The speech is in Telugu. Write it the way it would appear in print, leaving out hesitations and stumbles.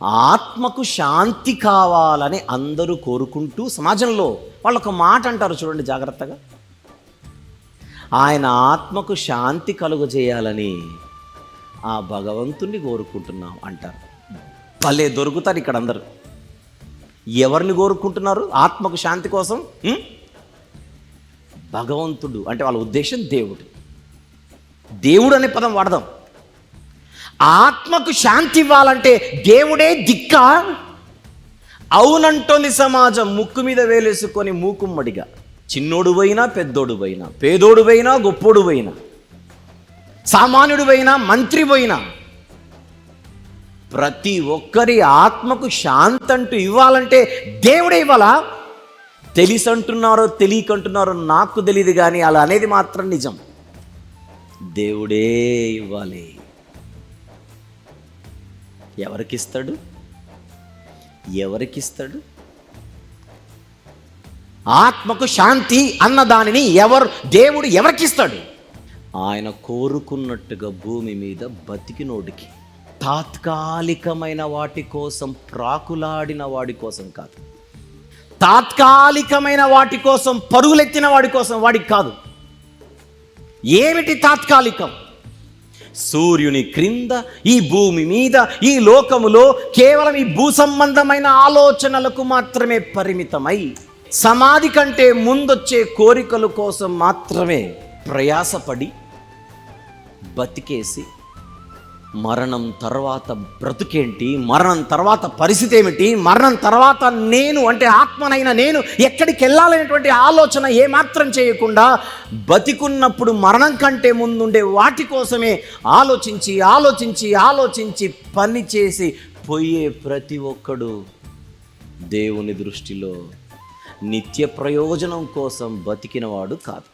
ఆత్మకు శాంతి కావాలని అందరూ కోరుకుంటూ సమాజంలో వాళ్ళు ఒక మాట అంటారు చూడండి జాగ్రత్తగా, ఆయన ఆత్మకు శాంతి కలుగజేయాలని ఆ భగవంతుణ్ణి కోరుకుంటున్నాం అంటారు. భలే దొరుకుతారు ఇక్కడ అందరూ. ఎవరిని కోరుకుంటున్నారు ఆత్మకు శాంతి కోసం? భగవంతుడు అంటే వాళ్ళ ఉద్దేశం దేవుడు. దేవుడు అనే పదం వాడదాం. ఆత్మకు శాంతి ఇవ్వాలంటే దేవుడే దిక్క? అవునంటోంది సమాజం ముక్కు మీద వేలేసుకొని మూకుమ్మడిగా. చిన్నోడు పోయినా పెద్దోడు పోయినా, పేదోడు పోయినా గొప్పోడు పోయినా, సామాన్యుడు పోయినా మంత్రి పోయినా, ప్రతి ఒక్కరి ఆత్మకు శాంతి అంటూ ఇవ్వాలంటే దేవుడే ఇవ్వాలా? తెలిసి అంటున్నారో తెలియకంటున్నారో నాకు తెలియదు, కానీ అలా అనేది మాత్రం నిజం. దేవుడే ఇవ్వాలి. ఎవరికిస్తాడు? ఎవరికిస్తాడు? ఆత్మకు శాంతి అన్న దానిని దేవుడు ఎవరికిస్తాడు? ఆయన కోరుకున్నట్టుగా భూమి మీద బతికినోడికి. తాత్కాలికమైన వాటి కోసం ప్రాకులాడిన వాడి కోసం కాదు, తాత్కాలికమైన వాటి కోసం పరుగులెత్తిన వాడి కోసం వాడికి కాదు. ఏమిటి తాత్కాలికం? సూర్యుని క్రింద ఈ భూమి మీద ఈ లోకములో కేవలం ఈ భూ సంబంధమైన ఆలోచనలకు మాత్రమే పరిమితమై సమాధి కంటే ముందొచ్చే కోరికల కోసం మాత్రమే ప్రయాసపడి బతికేసి మరణం తర్వాత బ్రతుకేంటి, మరణం తర్వాత పరిస్థితి ఏమిటి, మరణం తర్వాత నేను అంటే ఆత్మనైన నేను ఎక్కడికి వెళ్ళాలనేటువంటి ఆలోచన ఏమాత్రం చేయకుండా బతికున్నప్పుడు మరణం కంటే ముందుండే వాటి కోసమే ఆలోచించి ఆలోచించి ఆలోచించి పని చేసి పోయే ప్రతి ఒక్కడు దేవుని దృష్టిలో నిత్య ప్రయోజనం కోసం బతికినవాడు కాదు.